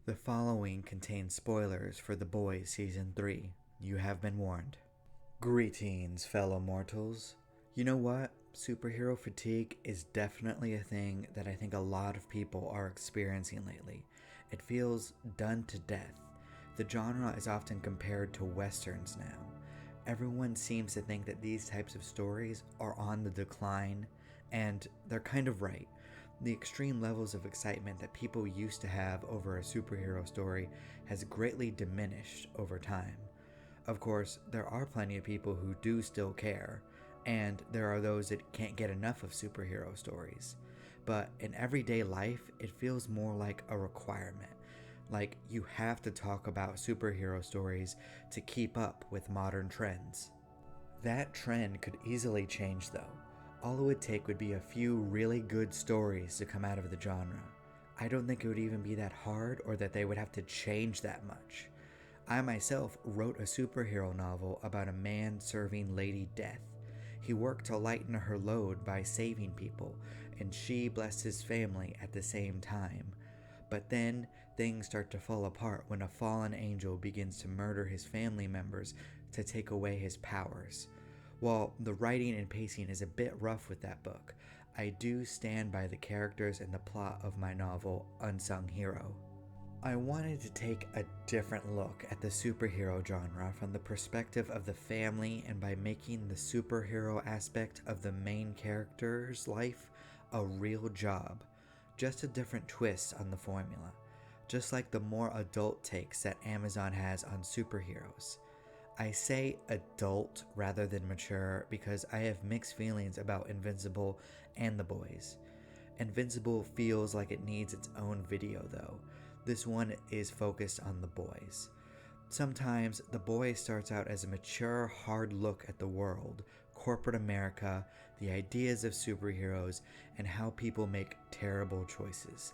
The following contains spoilers for The Boys Season 3. You have been warned. Greetings, fellow mortals. You know what? Superhero fatigue is definitely a thing that I think a lot of people are experiencing lately. It feels done to death. The genre is often compared to westerns now. Everyone seems to think that these types of stories are on the decline, and they're kind of right. The extreme levels of excitement that people used to have over a superhero story has greatly diminished over time. Of course, there are plenty of people who do still care, and there are those that can't get enough of superhero stories. But in everyday life, it feels more like a requirement. Like you have to talk about superhero stories to keep up with modern trends. That trend could easily change though. All it would take would be a few really good stories to come out of the genre. I don't think it would even be that hard or that they would have to change that much. I myself wrote a superhero novel about a man serving Lady Death. He worked to lighten her load by saving people, and she blessed his family at the same time. But then things start to fall apart when a fallen angel begins to murder his family members to take away his powers. While the writing and pacing is a bit rough with that book, I do stand by the characters and the plot of my novel, Unsung Hero. I wanted to take a different look at the superhero genre from the perspective of the family and by making the superhero aspect of the main character's life a real job. Just a different twist on the formula. Just like the more adult takes that Amazon has on superheroes. I say adult rather than mature because I have mixed feelings about Invincible and The Boys. Invincible feels like it needs its own video though. This one is focused on The Boys. Sometimes The Boys starts out as a mature, hard look at the world, corporate America, the ideas of superheroes, and how people make terrible choices.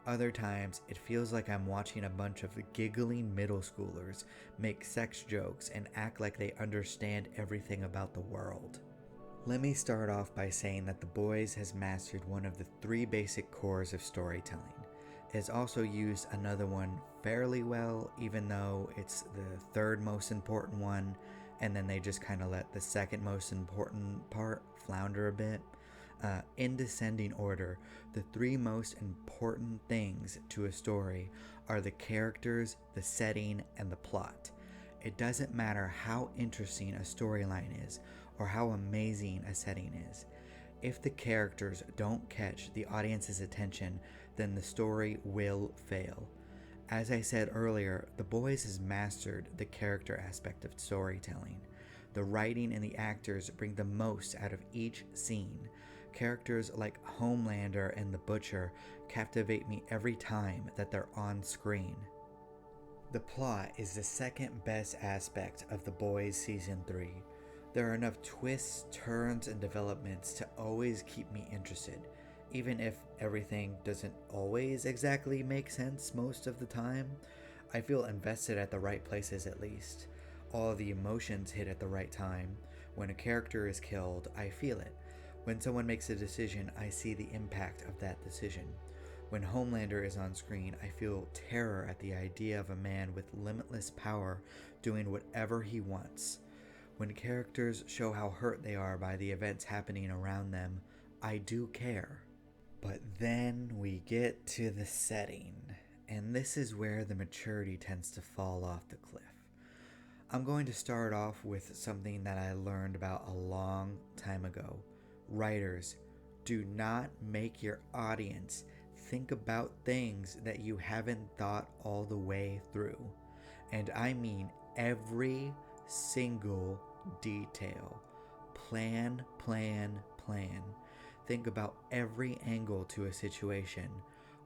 Other times, it feels like I'm watching a bunch of giggling middle schoolers make sex jokes and act like they understand everything about the world. Let me start off by saying that The Boys has mastered one of the three basic cores of storytelling. It has also used another one fairly well, even though it's the third most important one, and then they just kind of let the second most important part flounder a bit. In descending order, the three most important things to a story are the characters, the setting, and the plot. It doesn't matter how interesting a storyline is or how amazing a setting is. If the characters don't catch the audience's attention, then the story will fail. As I said earlier, The Boys has mastered the character aspect of storytelling. The writing and the actors bring the most out of each scene. Characters like Homelander and the Butcher captivate me every time that they're on screen. The plot is the second best aspect of The Boys Season 3. There are enough twists, turns, and developments to always keep me interested, even if everything doesn't always exactly make sense most of the time. I feel invested at the right places at least. All of the emotions hit at the right time. When a character is killed, I feel it. When someone makes a decision, I see the impact of that decision. When Homelander is on screen, I feel terror at the idea of a man with limitless power doing whatever he wants. When characters show how hurt they are by the events happening around them, I do care. But then we get to the setting, and this is where the maturity tends to fall off the cliff. I'm going to start off with something that I learned about a long time ago. Writers, do not make your audience think about things that you haven't thought all the way through. And I mean every single detail. Plan, plan, plan. Think about every angle to a situation.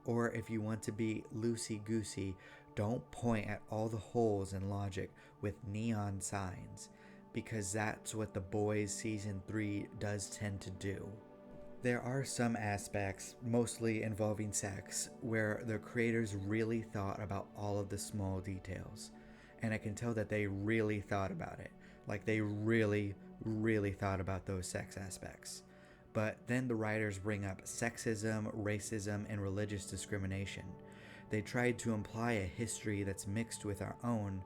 Or if you want to be loosey-goosey, don't point at all the holes in logic with neon signs, because that's what The Boys Season 3 does tend to do. There are some aspects, mostly involving sex, where the creators really thought about all of the small details. And I can tell that they really thought about it. Like they really, really thought about those sex aspects. But then the writers bring up sexism, racism, and religious discrimination. They tried to imply a history that's mixed with our own,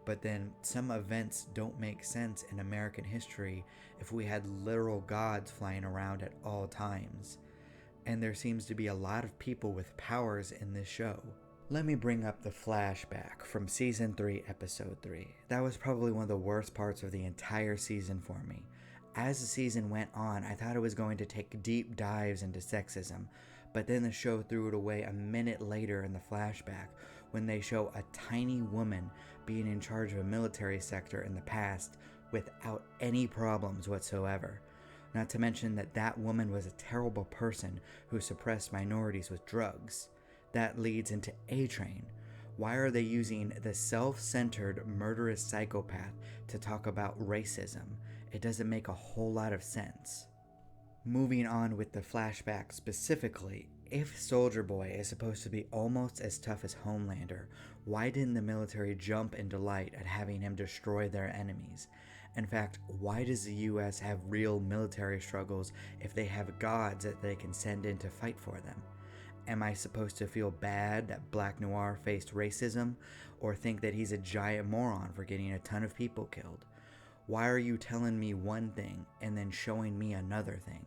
but then some events don't make sense in American history if we had literal gods flying around at all times. And there seems to be a lot of people with powers in this show. Let me bring up the flashback from Season 3, Episode 3. That was probably one of the worst parts of the entire season for me. As the season went on, I thought it was going to take deep dives into sexism, but then the show threw it away a minute later in the flashback when they show a tiny woman being in charge of a military sector in the past without any problems whatsoever. Not to mention that that woman was a terrible person who suppressed minorities with drugs. That leads into A-Train. Why are they using the self-centered murderous psychopath to talk about racism? It doesn't make a whole lot of sense. Moving on with the flashback specifically, if Soldier Boy is supposed to be almost as tough as Homelander, why didn't the military jump in delight at having him destroy their enemies? In fact, why does the US have real military struggles if they have gods that they can send in to fight for them? Am I supposed to feel bad that Black Noir faced racism, or think that he's a giant moron for getting a ton of people killed? Why are you telling me one thing and then showing me another thing?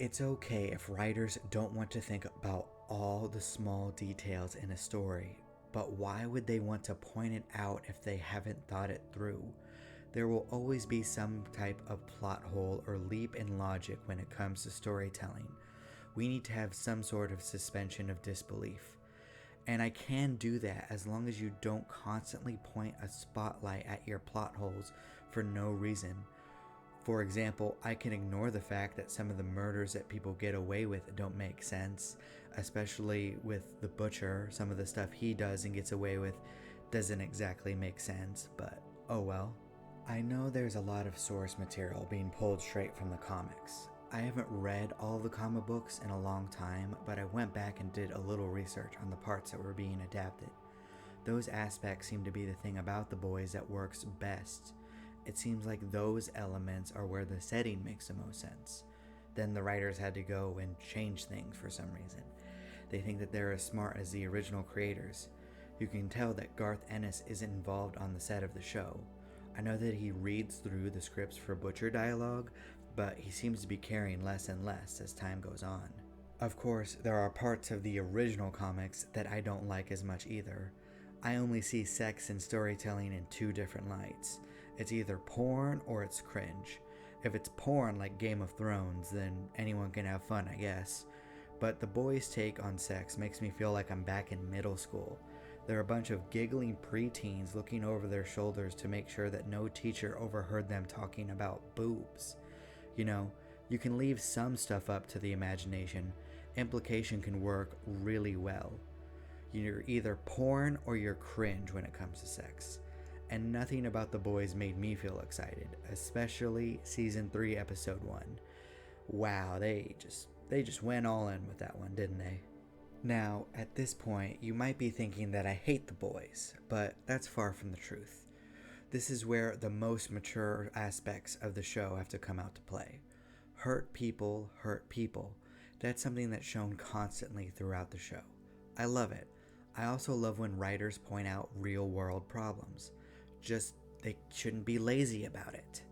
It's okay if writers don't want to think about all the small details in a story, but why would they want to point it out if they haven't thought it through? There will always be some type of plot hole or leap in logic when it comes to storytelling. We need to have some sort of suspension of disbelief. And I can do that as long as you don't constantly point a spotlight at your plot holes for no reason. For example, I can ignore the fact that some of the murders that people get away with don't make sense, especially with the Butcher. Some of the stuff he does and gets away with doesn't exactly make sense, but oh well. I know there's a lot of source material being pulled straight from the comics. I haven't read all the comic books in a long time, but I went back and did a little research on the parts that were being adapted. Those aspects seem to be the thing about The Boys that works best. It seems like those elements are where the setting makes the most sense. Then the writers had to go and change things for some reason. They think that they're as smart as the original creators. You can tell that Garth Ennis isn't involved on the set of the show. I know that he reads through the scripts for Butcher dialogue, but he seems to be caring less and less as time goes on. Of course, there are parts of the original comics that I don't like as much either. I only see sex and storytelling in two different lights. It's either porn or it's cringe. If it's porn like Game of Thrones, then anyone can have fun, I guess. But The Boys' take on sex makes me feel like I'm back in middle school. They're a bunch of giggling preteens looking over their shoulders to make sure that no teacher overheard them talking about boobs. You know, you can leave some stuff up to the imagination. Implication can work really well. You're either porn or you're cringe when it comes to sex. And nothing about The Boys made me feel excited, especially Season 3, Episode 1. Wow, they just went all in with that one, didn't they? Now, at this point, you might be thinking that I hate The Boys, but that's far from the truth. This is where the most mature aspects of the show have to come out to play. Hurt people hurt people. That's something that's shown constantly throughout the show. I love it. I also love when writers point out real-world problems. Just, they shouldn't be lazy about it.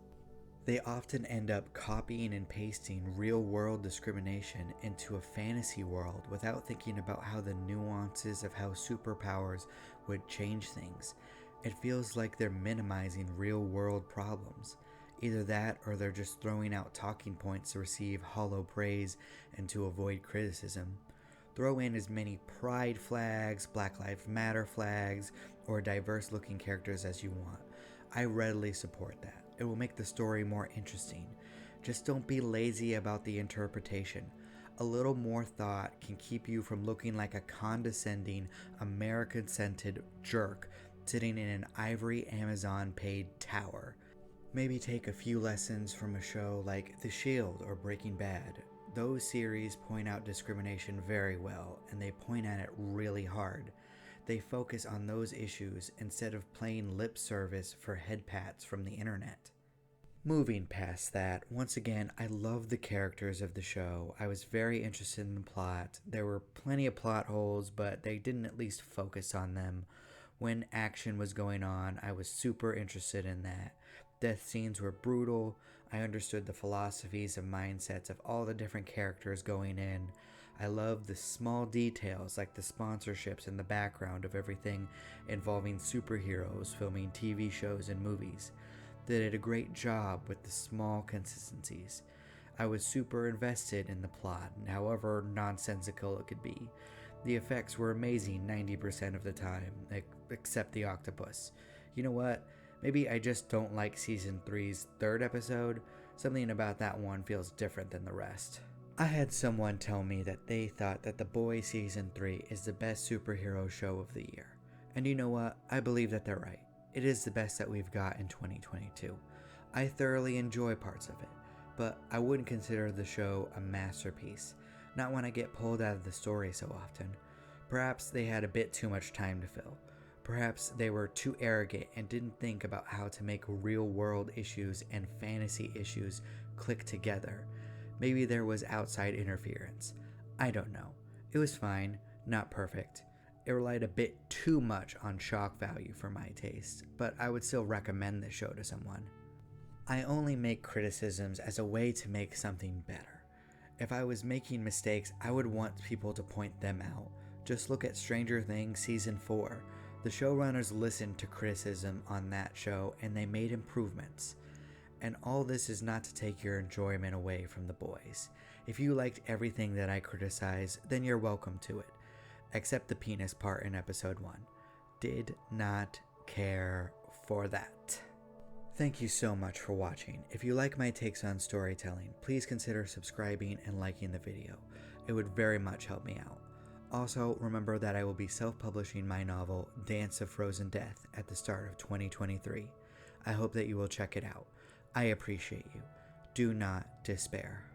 They often end up copying and pasting real-world discrimination into a fantasy world without thinking about how the nuances of how superpowers would change things. It feels like they're minimizing real-world problems. Either that, or they're just throwing out talking points to receive hollow praise and to avoid criticism. Throw in as many pride flags, Black Lives Matter flags, or diverse-looking characters as you want. I readily support that. It will make the story more interesting. Just don't be lazy about the interpretation. A little more thought can keep you from looking like a condescending, American-scented jerk sitting in an ivory Amazon-paid tower. Maybe take a few lessons from a show like The Shield or Breaking Bad. Those series point out discrimination very well, and they point at it really hard. They focus on those issues instead of playing lip service for head pats from the internet. Moving past that, once again, I love the characters of the show. I was very interested in the plot. There were plenty of plot holes, but they didn't at least focus on them. When action was going on, I was super interested in that. Death scenes were brutal. I understood the philosophies and mindsets of all the different characters going in. I loved the small details like the sponsorships in the background of everything involving superheroes filming TV shows and movies. They did a great job with the small consistencies. I was super invested in the plot, however nonsensical it could be. The effects were amazing 90% of the time, except the octopus. You know what? Maybe I just don't like Season 3's third episode. Something about that one feels different than the rest. I had someone tell me that they thought that The Boys Season 3 is the best superhero show of the year. And you know what? I believe that they're right. It is the best that we've got in 2022. I thoroughly enjoy parts of it, but I wouldn't consider the show a masterpiece, not when I get pulled out of the story so often. Perhaps they had a bit too much time to fill. Perhaps they were too arrogant and didn't think about how to make real world issues and fantasy issues click together. Maybe there was outside interference. I don't know. It was fine, not perfect. It relied a bit too much on shock value for my taste, but I would still recommend this show to someone. I only make criticisms as a way to make something better. If I was making mistakes, I would want people to point them out. Just look at Stranger Things Season 4. The showrunners listened to criticism on that show and they made improvements. And all this is not to take your enjoyment away from The Boys. If you liked everything that I criticize, then you're welcome to it. Except the penis part in episode 1. Did not care for that. Thank you so much for watching. If you like my takes on storytelling, please consider subscribing and liking the video. It would very much help me out. Also, remember that I will be self-publishing my novel, Dance of Frozen Death, at the start of 2023. I hope that you will check it out. I appreciate you. Do not despair.